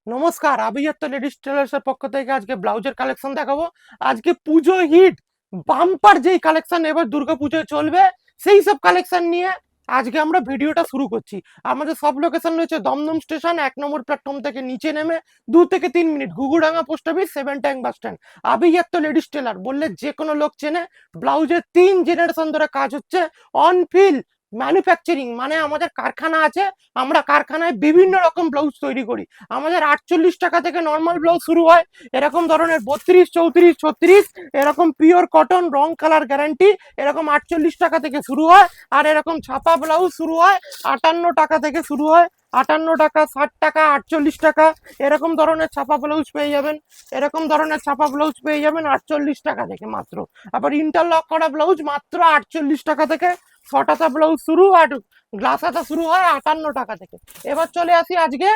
নমস্কার, আভিজাত্য লেডিস টেলার্সের পক্ষ থেকে আজকে ব্লাউজের কালেকশন দেখাবো। আজকে পুজো হিট বাম্পার যেই কালেকশন এবার দুর্গা পুজোয় চলবে সেই সব কালেকশন নিয়ে আজকে আমরা ভিডিওটা শুরু করছি। আমাদের সব লোকেশন রয়েছে দমদম স্টেশন 1 নম্বর প্ল্যাটফর্ম থেকে নিচে নেমে 2 থেকে 3 minute Ghughudanga post office 7 tank bus stand. আভিজাত্য লেডিস টেলার বললে যে কোনো লোক চেনে। ব্লাউজের 3 জেনারেশন ধরে কাজ হচ্ছে অন ফিল ম্যানুফ্যাকচারিং, মানে আমাদের কারখানা আছে। আমরা কারখানায় বিভিন্ন রকম ব্লাউজ তৈরি করি। আমাদের 48 টাকা থেকে নর্মাল ব্লাউজ শুরু হয়, এরকম ধরনের 32, 34, 36 এরকম পিওর কটন রং কালার গ্যারান্টি এরকম 48 টাকা থেকে শুরু হয়। আর এরকম ছাপা ব্লাউজ শুরু হয় 58 টাকা থেকে শুরু হয়। 58 টাকা, 60 টাকা, 48 টাকা এরকম ধরনের ছাপা ব্লাউজ পেয়ে যাবেন। এরকম ধরনের ছাপা ব্লাউজ পেয়ে যাবেন 48 টাকা থেকে মাত্র। আবার ইন্টারলক করা ব্লাউজ মাত্র 48 টাকা থেকে। ছটাতা ব্লাউজ শুরু আর গ্লাস হাতা শুরু হয় 58 টাকা থেকে। এবার চলে আসি আজকে।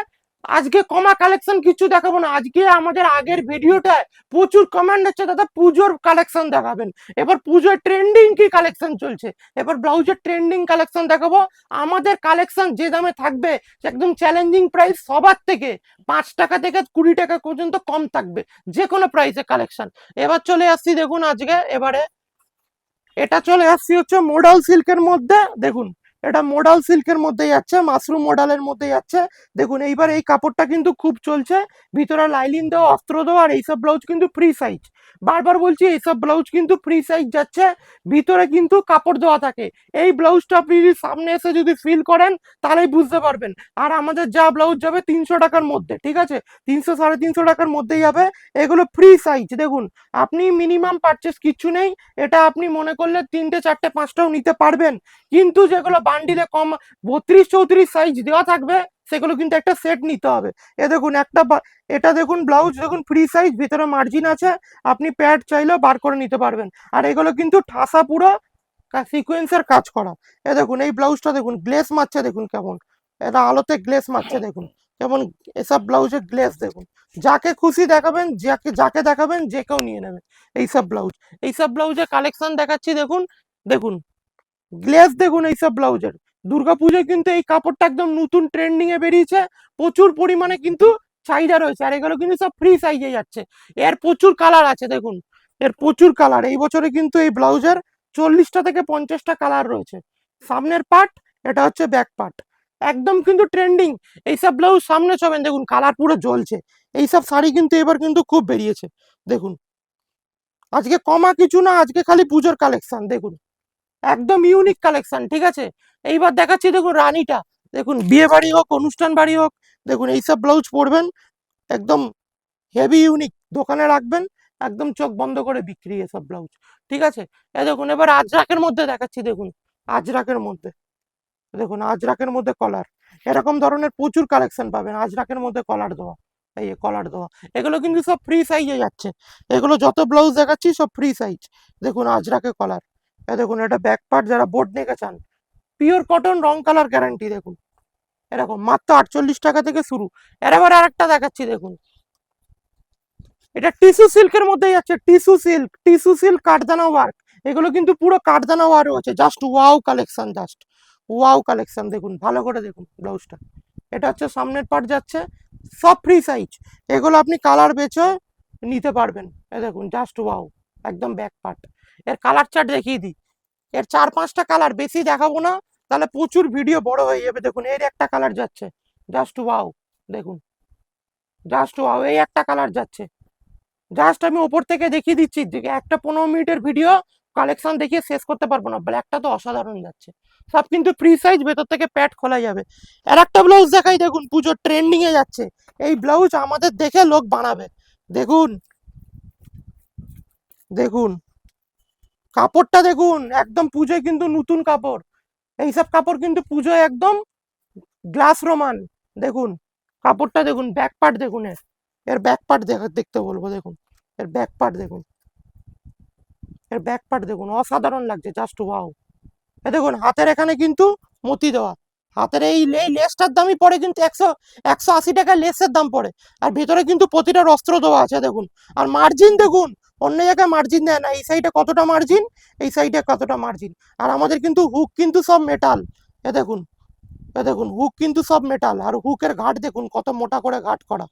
আজকে কমা কালেকশন কিছু দেখাবো না। আজকে আমাদের আগের ভিডিওটায় প্রচুর কমেন্ট হচ্ছে, দাদা পুজোর কালেকশন দেখাবেন। এবার পুজোর ট্রেন্ডিং কি কালেকশন চলছে, এবার ব্লাউজের ট্রেন্ডিং কালেকশন দেখাবো। আমাদের কালেকশন যে দামে থাকবে একদম চ্যালেঞ্জিং প্রাইস, সবার থেকে 5 টাকা থেকে 20 টাকা পর্যন্ত কম থাকবে যে কোনো প্রাইসে কালেকশন। এবার চলে আসছি দেখুন আজকে। এবারে এটা চলে আসছি হচ্ছে মোডাল সিল্কের মধ্যে। দেখুন এটা মোডাল সিল্কের মধ্যে যাচ্ছে, মাশরুম মডেলের মধ্যে যাচ্ছে। দেখুন এইবার এই কাপড়টা কিন্তু খুব চলছে, ভিতরে লাইলিন দেওয়া, অস্ত্র দেওয়া। আর এইসব ব্লাউজ কিন্তু ফ্রি সাইজ। বারবার বলছি এইসব ব্লাউজ কিন্তু ফ্রি সাইজ যাচ্ছে, ভিতরে কিন্তু কাপড় দেওয়া থাকে। এই ব্লাউজটা আপনি যদি সামনে এসে যদি ফিল করেন তাহলেই বুঝতে পারবেন। আর আমাদের যা ব্লাউজ যাবে 300 টাকার মধ্যে, ঠিক আছে, 300 350 টাকার মধ্যেই যাবে। এগুলো ফ্রি সাইজ। দেখুন আপনি মিনিমাম পারচেস কিচ্ছু নেই, এটা আপনি মনে করলে 3টে 4টে 5টাও নিতে পারবেন। কিন্তু যেগুলো বান্ডিলে কম 32 34 সাইজ দেওয়া থাকবে সেগুলো কিন্তু একটা সেট নিতে হবে। এ দেখুন এটা দেখুন ব্লাউজ দেখুন ফ্রি সাইজ, ভিতরে মার্জিন আছে, আপনি প্যাড চাইলেও বার করে নিতে পারবেন। আর এগুলো কিন্তু ঠাসা পুরো সিকোয়েন্সের কাজ করা। এ দেখুন এই ব্লাউজটা দেখুন গ্লেস মারছে, দেখুন কেমন এটা আলোতে গ্লেস মারছে, দেখুন কেমন। এসব ব্লাউজের গ্লেস দেখুন, যাকে খুশি দেখাবেন, যাকে যাকে দেখাবেন যে কেউ নিয়ে নেবে এইসব ব্লাউজ। এইসব ব্লাউজের কালেকশন দেখাচ্ছি দেখুন। দেখুন গ্লেস দেখুন এইসব ব্লাউজের। দুর্গাপুজোয় কিন্তু এই কাপড়টা একদম নতুন ট্রেন্ডিং এ বেরিয়েছে, প্রচুর পরিমাণে কিন্তু চাহিদা রয়েছে। আর এগুলো কিন্তু সব ফ্রি সাইজে যাচ্ছে। এর প্রচুর কালার আছে দেখুন, এর প্রচুর কালার। এই বছরে কিন্তু এই ব্লাউজের 40টা থেকে 50টা কালার রয়েছে। সামনের পার্ট, এটা হচ্ছে ব্যাক পার্ট, একদম কিন্তু ট্রেন্ডিং। এইসব ব্লাউজ সামনে ছবেন, দেখুন কালার পুরো জ্বলছে। এইসব শাড়ি কিন্তু এবার কিন্তু খুব বেরিয়েছে। দেখুন আজকে কমা কিছু না, আজকে খালি পুজোর কালেকশন। দেখুন একদম ইউনিক কালেকশন, ঠিক আছে। এইবার দেখাচ্ছি দেখুন রানীটা। দেখুন বিয়ে বাড়ি হোক, অনুষ্ঠান বাড়ি হোক, দেখুন এইসব ব্লাউজ পরবেন, একদম হেভি ইউনিক, দোকানে রাখবেন একদম চোখ বন্ধ করে বিক্রি এসব ব্লাউজ, ঠিক আছে। দেখুন এবার আজরাকের মধ্যে দেখাচ্ছি। দেখুন আজরাকের মধ্যে, দেখুন আজরাকের মধ্যে কলার, এরকম ধরনের প্রচুর কালেকশন পাবেন আজরাকের মধ্যে কলার দেওয়া। এই কলার দেওয়া এগুলো কিন্তু সব ফ্রি সাইজে যাচ্ছে। এগুলো যত ব্লাউজ দেখাচ্ছি সব ফ্রি সাইজ। দেখুন আজরাকে কলার। দেখুন এটা ব্যাক পার্ট, যারা বোর্ড নেকে চান, পিওর কটন রং কালার গ্যারান্টি। দেখুন এরকম মাত্র 48 টাকা থেকে শুরু। এবার আরেকটা দেখাচ্ছি দেখুন, এটা টিস্যু সিল্কের মধ্যে যাচ্ছে। টিস্যু সিল্ক কাঠদানা ওয়ার্ক, এগুলো কিন্তু পুরো কাঠদানা ওয়ার্ক আছে। Just wow collection, just wow collection. দেখুন ভালো করে দেখুন ব্লাউজটা, এটা হচ্ছে সামনের পার্ট যাচ্ছে, সব ফ্রি সাইজ। এগুলো আপনি কালার বেছে নিতে পারবেন। দেখুন জাস্ট ওয়াও, একদম ব্যাক পার্ট। এর কালার চার্ট দেখিয়ে দিই, এর 4-5টা কালার, বেশি দেখাবো না তাহলে প্রচুর ভিডিও বড় হয়ে যাবে। দেখুন এর একটা কালার যাচ্ছে, জাস্ট ওয়াও। দেখুন জাস্ট ওয়াও, এই একটা কালার যাচ্ছে। জাস্ট আমি ওপর থেকে দেখিয়ে দিচ্ছি, একটা 15 মিনিটের ভিডিও কালেকশন দেখিয়ে শেষ করতে পারবো না, ব্ল্যাকটা তো অসাধারণ যাচ্ছে। সব কিন্তু ফ্রি সাইজ, ভেতর থেকে প্যাড খোলা যাবে। আর একটা ব্লাউজ দেখাই, দেখুন পুজো ট্রেন্ডিং এ যাচ্ছে এই ব্লাউজ, আমাদের দেখে লোক বানাবে। দেখুন দেখুন কাপড়টা দেখুন, একদম পুজোয় কিন্তু নতুন কাপড়। এইসব কাপড় কিন্তু পুজোয় একদম গ্লাস রোমান। দেখুন কাপড়টা দেখুন, ব্যাক পার্ট দেখুন, এর এর ব্যাক পার্ট দেখতে বলবো। দেখুন এর ব্যাক পার্ট দেখুন, এর ব্যাক পার্ট দেখুন, অসাধারণ লাগছে, জাস্ট ওয়াও। দেখুন হাতের এখানে কিন্তু মতি দেওয়া, হাতের এই লেসটার দামই পড়ে কিন্তু 180 টাকা লেসের দাম পড়ে। আর ভেতরে কিন্তু প্রতিটার অস্ত্র দেওয়া আছে দেখুন। আর মার্জিন দেখুন, অন্য জায়গায় মার্জিন দেয় না, এই সাইডে কতটা মার্জিন, এই সাইডে কতটা মার্জিন। আর আমাদের কিন্তু হুক কিন্তু সব মেটাল। দেখুন, দেখুন হুক কিন্তু সব মেটাল। আর হুকের ঘাট দেখুন কত মোটা করে ঘাট করা।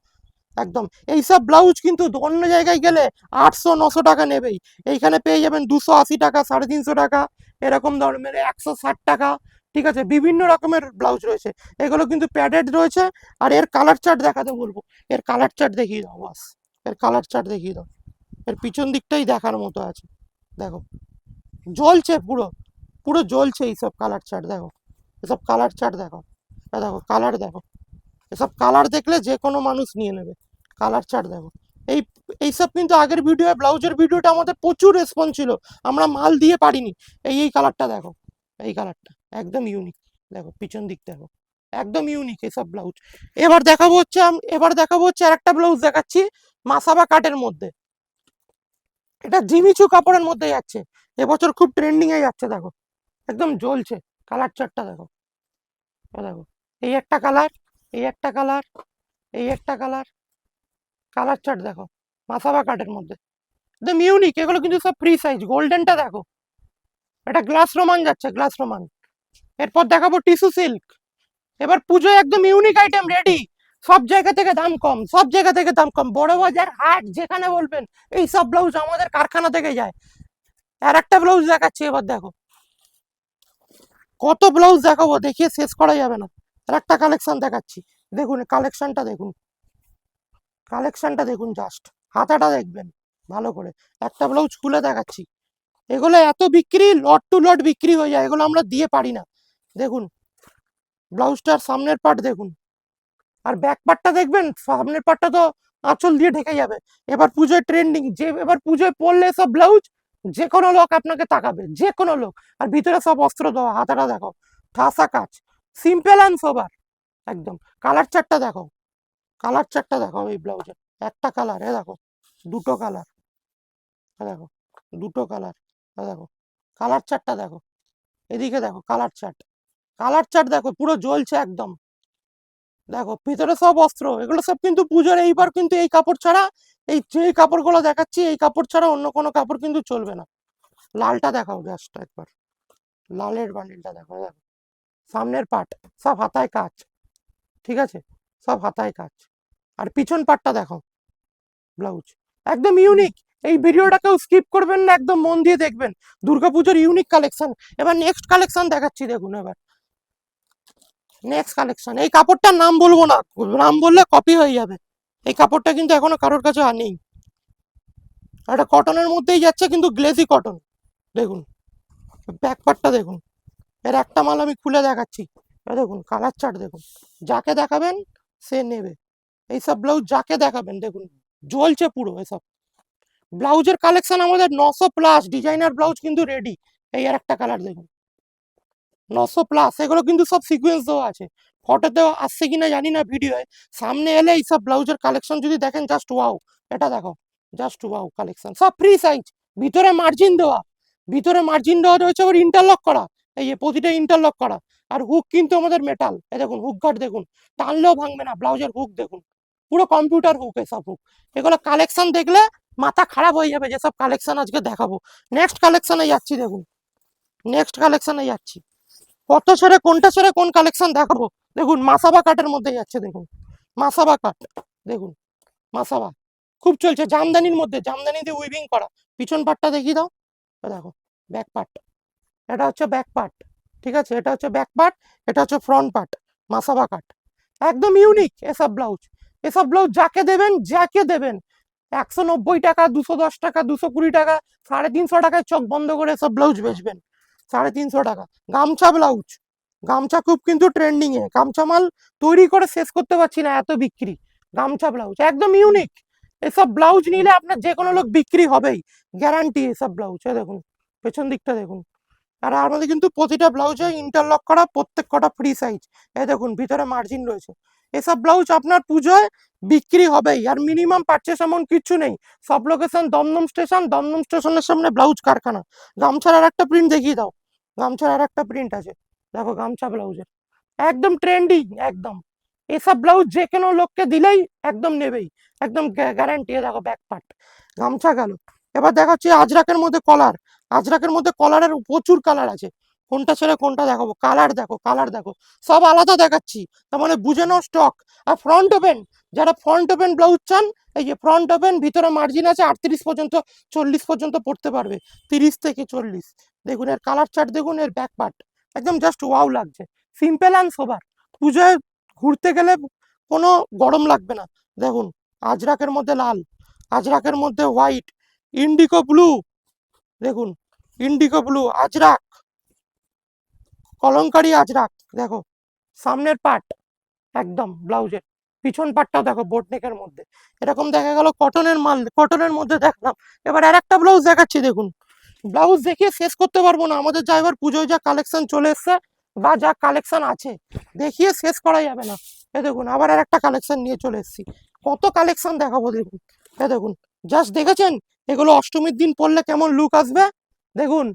একদম এইসব ব্লাউজ কিন্তু অন্য জায়গায় গেলে 800-900 টাকা নেবেই, এইখানে পেয়ে যাবেন 280 টাকা, 350 টাকা, এরকম ধরনের 160 টাকা। ঠিক আছে, বিভিন্ন রকমের ব্লাউজ রয়েছে, এগুলো কিন্তু প্যাডেড রয়েছে। আর এর কালার চার্ট দেখাতে বলবো, এর কালার চার্ট দেখিয়ে দাও বাস, এর কালার চার্ট দেখিয়ে দাও, এর পিছন দিকটাই দেখার মতো আছে। দেখো জ্বলছে পুরো, পুরো জ্বলছে এইসব কালার চার্ট। দেখো এসব কালার চার্ট দেখো, দেখো কালার দেখো, এসব কালার দেখলে যে কোনো মানুষ নিয়ে নেবে। কালার চার্ট দেখো, এই এইসব কিন্তু আগের ভিডিও, ব্লাউজের ভিডিওটা আমাদের প্রচুর রেসপন্স ছিল, আমরা মাল দিয়ে পারিনি। এই কালারটা দেখো, এই কালারটা একদম ইউনিক। দেখো পিছন দিক দেখো, একদম ইউনিক এইসব ব্লাউজ। এবার দেখাবো হচ্ছে আর একটা ব্লাউজ দেখাচ্ছি, মাসাবা কাটের মধ্যে। এটা জিমিচু কাপড়ের মধ্যে যাচ্ছে, এবছর খুব ট্রেন্ডিং এ যাচ্ছে। দেখো একদম জ্বলছে, কালার চার্টটা দেখো, দেখো এই একটা কালার, এই একটা কালার, এই একটা কালার, কালার চার্ট দেখো, মাসাবা কাটের মধ্যে একদম ইউনিক। এগুলো কিন্তু সব ফ্রি সাইজ। গোল্ডেনটা দেখো, এটা গ্লাস রোমান যাচ্ছে, গ্লাস রোমান। এরপর দেখাবো টিস্যু সিল্ক। এবার পুজোয় একদম ইউনিক আইটেম রেডি, সব জায়গা থেকে দাম কম, সব জায়গা থেকে দাম কম, বড় বাজার হাট যেখানে বলবেন, এই সব ব্লাউজ আমাদের কারখানা থেকে যায়। আর একটা ব্লাউজ দেখাচ্ছি, এবার দেখো কত ব্লাউজ দেখাবো, দেখিয়ে শেষ করা যাবে না। আর একটা কালেকশন দেখাচ্ছি, দেখুন কালেকশনটা দেখুন, কালেকশনটা দেখুন, জাস্ট হাতাটা দেখবেন ভালো করে। একটা ব্লাউজ খুলে দেখাচ্ছি, এগুলো এত বিক্রি, লট টু লট বিক্রি হয়ে যায়, এগুলো আমরা দিয়ে পারি না। দেখুন ব্লাউজটার সামনের পার্ট দেখুন, আর ব্যাক পার্টটা দেখবেন, সামনের পার্টটা তো আঁচল দিয়ে ঢেকে যাবে। এবার পুজোয় ট্রেন্ডিং, যে এবার পুজোয় পরলে সব ব্লাউজ যে কোনো লোক আপনাকে তাকাবে, যে কোনো লোক। আর ভিতরে সব অস্ত্র দেওয়া, হাতাটা দেখো ঠাসা কাজ, সিম্পল অ্যান্ড সোবার একদম। কালার চার্টটা দেখো, কালার চার্টটা দেখো এই ব্লাউজের, একটা কালার, এ দেখো দুটো কালার, দেখো দুটো কালার, দেখো কালার চার্টটা দেখো, এদিকে দেখো কালার চার্ট, কালার চার্ট দেখো পুরো জ্বলছে একদম। দেখো ভিতরে সব অস্ত্র, এগুলো সব কিন্তু পুজোর, এইবার কিন্তু এই কাপড় ছাড়া, এই যে কাপড়গুলো দেখাচ্ছি এই কাপড় ছাড়া অন্য কোনো কাপড় কিন্তু চলবে না। লালটা দেখাও জাস্ট একবার, লালের বান্ডিলটা দেখো, দেখো সামনের পার্ট সব হাতায় কাজ, ঠিক আছে, সব হাতায় কাজ। আর পিছন পার্টটা দেখো, ব্লাউজ একদম ইউনিক। এই ভিডিওটাকেও স্কিপ করবেন না, একদম মন দিয়ে দেখবেন, দুর্গাপুজোর ইউনিক কালেকশন। এবার নেক্সট কালেকশন দেখাচ্ছি, দেখুন এবার নেক্সট কালেকশন। এই কাপড়টার নাম বলবো না, নাম বললে কপি হয়ে যাবে। এই কাপড়টা কিন্তু এখনো কারোর কাছে আর নেই, এটা কটনের মধ্যেই যাচ্ছে, কিন্তু গ্লেজি কটন। দেখুন ব্যাক পার্টটা দেখুন, এর একটা মাল আমি খুলে দেখাচ্ছি, দেখুন কালার চার্ট দেখুন, যাকে দেখাবেন সে নেবে। এইসব ব্লাউজ যাকে দেখাবেন দেখুন জ্বলছে পুরো। এসব ব্লাউজের কালেকশন আমাদের 900+ ডিজাইনার ব্লাউজ কিন্তু রেডি। এই আর একটা কালার দেখুন, 900+, এগুলো কিন্তু সব সিকোয়েন্স দেওয়া আছে। ফটোতেও আসছে কিনা জানি না, ভিডিওয় সামনে এলে এইসব ব্লাউজের কালেকশন যদি দেখেন, জাস্ট ওয়াও। এটা দেখো জাস্ট ওয়াও কালেকশন, সব ফ্রি সাইজ, ভিতরে মার্জিন দেওয়া, ভিতরে মার্জিন দেওয়া রয়েছে, আবার ইন্টারলক করা, এই যে প্রতিটা ইন্টারলক করা। আর হুক কিন্তু আমাদের মেটাল, এই দেখুন হুক গার্ড দেখুন, টানলেও ভাঙবে না। ব্লাউজের হুক দেখুন, পুরো কম্পিউটার হুক, এসব হুক। এগুলো কালেকশন দেখলে মাথা খারাপ হয়ে যাবে, যেসব কালেকশন আজকে দেখাবো। নেক্সট কালেকশনে যাচ্ছি, দেখুন নেক্সট কালেকশনে যাচ্ছি, কত ছেড়ে কোনটা ছেড়ে কোন কালেকশন দেখাবো। দেখুন মাসাবা কাটের মধ্যে যাচ্ছে, দেখুন মাসাবা কাট, দেখুন মাসাবা খুব চলছে, জামদানির মধ্যে, জামদানি দিয়ে উইভিং করা। পিছন পাটটা দেখিয়ে দাও, দেখো ব্যাক পার্ট, এটা হচ্ছে ব্যাক পার্ট, ঠিক আছে, এটা হচ্ছে ব্যাক পার্ট, এটা হচ্ছে ফ্রন্ট পার্ট। মাসাবা কাট একদম ইউনিক। এসব ব্লাউজ, এসব ব্লাউজ যাকে দেবেন, যাকে দেবেন 190 টাকা, 210 টাকা, 220 টাকা, 350 টাকায় চোখ বন্ধ করে এসব ব্লাউজ বেচবেন। 350 টাকা গামছা ব্লাউজ, গামছা খুব কিন্তু ট্রেন্ডিং এ, গামছা মাল তৈরি করে শেষ করতে পারছি না, এত বিক্রি। গামছা ব্লাউজ একদম ইউনিক, এসব ব্লাউজ নিলে আপনার যে কোনো লোক বিক্রি হবেই, গ্যারান্টি। এসব ব্লাউজ দেখুন, পেছন দিকটা দেখুন। আর আমাদের কিন্তু প্রতিটা ব্লাউজে ইন্টারলক করা, প্রত্যেক কটা ফ্রি সাইজ। এই দেখুন ভিতরে মার্জিন রয়েছে। এসব ব্লাউজ আপনার পুজোয় বিক্রি হবেই, আর মিনিমাম পারচেস এমন কিছু নেই। সব লোকেশন দমদম স্টেশন, দমদম স্টেশনের সামনে ব্লাউজ কারখানা। গামছার আর একটা প্রিন্ট দেখিয়ে দাও, গামছার আর একটা প্রিন্ট আছে, দেখো গামছা ব্লাউজের একদম ট্রেন্ডিং একদম। এসব ব্লাউজ যে কোনো লোককে দিলেই একদম নেবেই, একদম গ্যারান্টি। দেখো ব্যাক পার্ট, গামছা গেল। এবার দেখা হচ্ছে আজরাকের মধ্যে কলার, আজরাকের মধ্যে কলারের প্রচুর কালার আছে, কোনটা ছেড়ে কোনটা দেখাবো। কালার দেখো, কালার দেখো, সব আলাদা দেখাচ্ছি, তার মানে বুঝে নাও স্টক। আর ফ্রন্ট ওপেন, যারা ফ্রন্ট ওপেন ব্লাউজ চান, এই যে ফ্রন্ট ওপেন, ভিতরে মার্জিন আছে 38 পর্যন্ত, 40 পর্যন্ত পড়তে পারবে, 30 থেকে 40। দেখুন এর কালার চার্ট, দেখুন এর ব্যাক পার্ট, একদম জাস্ট ওয়াও লাগছে, সিম্পল অ্যান্ড সোবার। পুজোয় ঘুরতে গেলে কোনো গরম লাগবে না। দেখুন আজরাকের মধ্যে লাল, আজরাকের মধ্যে হোয়াইট, ইন্ডিগো ব্লু, দেখুন ইন্ডিগো ব্লু আজরাক, কলঙ্কারি আজরাক। দেখো সামনের পার্ট একদম ব্লাউজের, পিছন পাটটাও দেখো বোট নেকের মধ্যে। এরকম দেখা গেল কটনের মাল, কটনের মধ্যে দেখলাম। এবার আর একটা ব্লাউজ দেখাচ্ছি, দেখুন ব্লাউজ দেখিয়ে শেষ করতে পারবো না, আমাদের যা এবার পুজোয় যা কালেকশন চলে এসছে বা যা কালেকশন আছে দেখিয়ে শেষ করা যাবে না। এ দেখুন আবার আর একটা কালেকশন নিয়ে চলে এসেছি, কত কালেকশন দেখাবো দেখুন। এ দেখুন জাস্ট দেখেছেন, এগুলো অষ্টমীর দিন পরলে কেমন লুক আসবে। দেখুন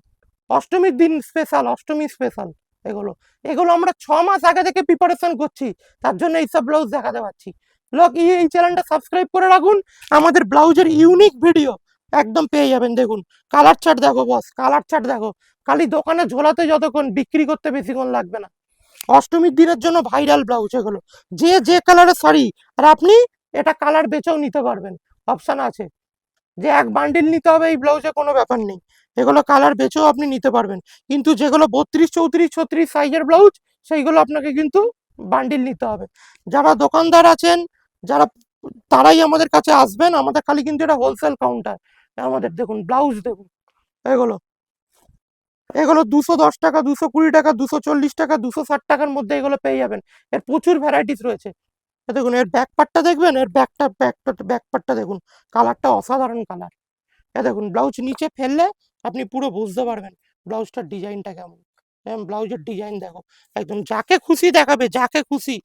অষ্টমীর দিন স্পেশাল, অষ্টমী স্পেশাল এগুলো। এগুলো আমরা 6 মাস আগে থেকে প্রিপারেশন করছি, তার জন্য এইসব ব্লাউজ দেখাতে পারছি। লোক এই চ্যানেলটা সাবস্ক্রাইব করে রাখুন, আমাদের ব্লাউজের ইউনিক ভিডিও একদম পেয়ে যাবেন। দেখুন কালার চার্ট দেখো বস, কালার চার্ট দেখো, খালি দোকানে ঝোলাতে যতক্ষণ, বিক্রি করতে বেশিক্ষণ লাগবে না। অষ্টমীর দিনের জন্য ভাইরাল ব্লাউজ এগুলো, যে যে কালারের শাড়ি, আর আপনি এটা কালার বেচেও নিতে পারবেন, অপশন আছে। যে এক বান্ডিল নিতে হবে এই ব্লাউজে কোনো ব্যাপার নেই, এগুলো কালার বেচেও আপনি নিতে পারবেন। কিন্তু যেগুলো 32, 34, 36 সাইজের ব্লাউজ, সেইগুলো আপনাকে কিন্তু বান্ডিল নিতে হবে। যারা দোকানদার আছেন, যারা, তারাই আমাদের কাছে আসবেন, আমাদের খালি কিন্তু এটা হোলসেল কাউন্টার। আমাদের দেখুন ব্লাউজ দেখুন, এগুলো এগুলো 210 টাকা, 220 টাকা, 240 টাকা, 260 টাকার মধ্যে এগুলো পেয়ে যাবেন। এর প্রচুর ভ্যারাইটিস রয়েছে। দেখুন এর ব্যাক পার্টটা দেখবেন, এর ব্যাক পার্টটা দেখুন, কালারটা অসাধারণ কালার। দেখুন ব্লাউজ নিচে ফেললে আপনি পুরো বুঝতে পারবেন ব্লাউজটার ডিজাইনটা কেমন। ব্লাউজের ডিজাইন দেখো, একদম যাকে খুশি দেখাবে, যাকে খুশি,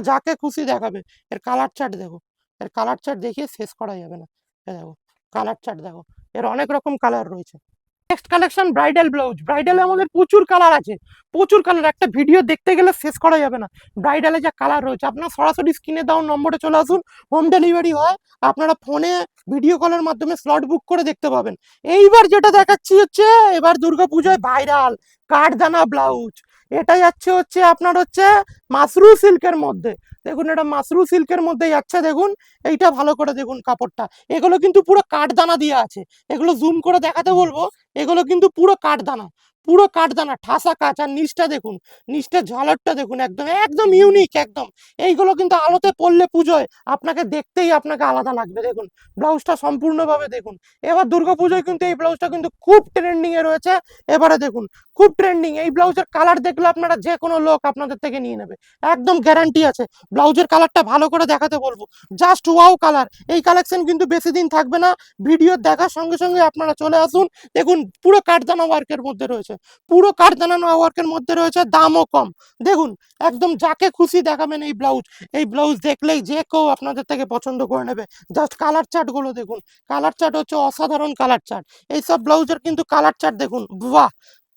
যাকে খুশি দেখাবে। এর কালার চার্ট দেখো, এর কালার চার্ট দেখিয়ে শেষ করা যাবে না। দেখো কালার চার্ট দেখো, এর অনেক রকম কালার রয়েছে। Next collection bridal blouse. ব্রাইডালে আমাদের প্রচুর কালার আছে, প্রচুর কালার, একটা ভিডিও দেখতে গেলে শেষ করা যাবে না। ব্রাইডালে যা কালার রয়েছে, আপনার সরাসরি স্ক্রিনে দেওয়া নম্বরে চলে আসুন, হোম ডেলিভারি হয়, আপনারা ফোনে ভিডিও কলের মাধ্যমে স্লট বুক করে দেখতে পাবেন। এইবার যেটা দেখাচ্ছি হচ্ছে, এবার দুর্গাপুজোয় ভাইরাল কাঠদানা ব্লাউজ। এটা যাচ্ছে হচ্ছে আপনার হচ্ছে মাসরু সিল্কের মধ্যে। দেখুন এটা মাসরু সিল্কের মধ্যে যাচ্ছে, দেখুন এইটা ভালো করে দেখুন কাপড়টা, এগুলো কিন্তু পুরো কাঠদানা দিয়ে আছে। এগুলো জুম করে দেখাতে বলবো, এগুলো কিন্তু পুরো কাঠদানা, পুরো কাঠদানা, ঠাসা কাজ। আর নিচটা দেখুন, নিচটা ঝালরটা দেখুন, একদম একদম ইউনিক একদম। এইগুলো কিন্তু আলোতে পড়লে পুজোয় আপনাকে দেখতেই আপনাকে আলাদা লাগবে। দেখুন ব্লাউজটা সম্পূর্ণভাবে দেখুন। এবার দুর্গাপুজোয় কিন্তু এই ব্লাউজটা কিন্তু খুব ট্রেন্ডিং এ রয়েছে। এবারে দেখুন খুব ট্রেন্ডিং এই ব্লাউজের কালার দেখলে আপনারা যে কোনো লোক আপনাদের থেকে নিয়ে নেবে, একদম গ্যারান্টি আছে। ব্লাউজের কালারটা ভালো করে দেখাতে বলবো, জাস্ট ওয়াও কালার। এই কালেকশন কিন্তু বেশি দিন থাকবে না, ভিডিও দেখার সঙ্গে সঙ্গে আপনারা চলে আসুন। দেখুন পুরো কাঠদানা ওয়ার্কের মধ্যে রয়েছে, পুরো কাঠদানা ওয়ার্কের মধ্যে রয়েছে, দামও কম। দেখুন একদম যাকে খুশি দেখাবেন এই ব্লাউজ, এই ব্লাউজ দেখলেই যে কেউ আপনাদের থেকে পছন্দ করে নেবে। জাস্ট কালার চার্ট গুলো দেখুন, কালার চার্ট হচ্ছে অসাধারণ কালার চার্ট। এইসব ব্লাউজের কিন্তু কালার চার্ট দেখুন, বাহ।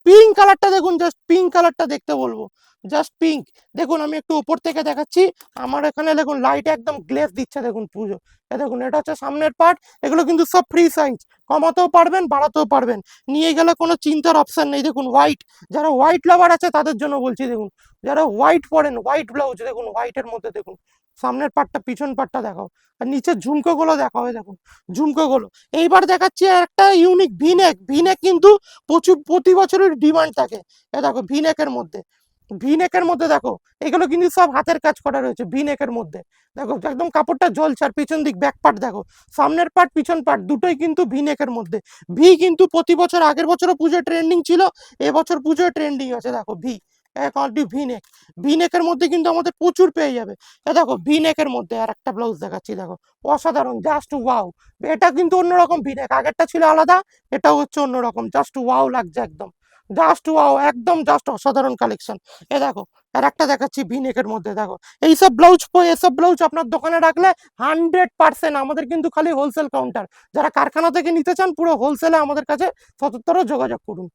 পিঙ্ক কালারটা দেখুন, জাস্ট পিঙ্ক কালারটা দেখতে বলবো, জাস্ট পিঙ্ক। দেখুন আমি একটু উপর থেকে দেখাচ্ছি, আমার এখানে দেখুন লাইট একদম গ্লেজ দিচ্ছে, দেখুন পুজো। দেখুন এটা হচ্ছে সামনের পার্ট, এগুলো কিন্তু সব ফ্রি সাইজ, কমাতেও পারবেন বাড়াতেও পারবেন, নিয়ে গেলে কোনো চিন্তার অপশন নেই। দেখুন হোয়াইট, যারা হোয়াইট লাভার আছে তাদের জন্য বলছি। দেখুন যারা হোয়াইট পরেন, হোয়াইট ব্লাউজ, দেখুন হোয়াইটের মধ্যে দেখুন সামনের পার্টটা, পিছন পার্টটা দেখাও, আর নিচের ঝুমকো গুলো দেখাও, দেখুন ঝুমকো গুলো। এইবার দেখাচ্ছি একটা ইউনিক ভিনেক। ভিনেক কিন্তু প্রচুর, প্রতি বছরের ডিমান্ড থাকে। এ দেখো ভিনেকের মধ্যে, ভিনেকের মধ্যে দেখো, এগুলো কিন্তু সব হাতের কাজ করা রয়েছে ভিনেকের মধ্যে। দেখো একদম কাপড়টা জ্বলছে, আর পিছন দিক ব্যাক পার্ট দেখো, সামনের পার্ট পিছন পার্ট দুটোই কিন্তু ভিনেকের মধ্যে। ভি কিন্তু প্রতি বছর, আগের বছরও পুজোয় ট্রেন্ডিং ছিল, এবছর পুজোয় ট্রেন্ডিং আছে। দেখো ভি, অলরেডি ভিনেক, ভিনেকের মধ্যে কিন্তু আমাদের প্রচুর পেয়ে যাবে। দেখো ভিনেকের মধ্যে আর একটা ব্লাউজ দেখাচ্ছি, দেখো অসাধারণ, জাস্ট ওয়াও। এটা কিন্তু অন্যরকম ভিনেক, আগেরটা ছিল আলাদা, এটা হচ্ছে অন্যরকম, জাস্ট ওয়াও লাগছে একদম, জাস্ট ওয়াও একদম, জাস্ট অসাধারণ কালেকশন। দেখো আর একটা দেখাচ্ছি ভিনেকের মধ্যে, দেখো এইসব ব্লাউজ, এসব ব্লাউজ আপনার দোকানে রাখলে 100%, আমাদের কিন্তু খালি হোলসেল কাউন্টার। যারা কারখানা থেকে নিতে চান পুরো হোলসেলে আমাদের কাছে 77 যোগাযোগ করুন।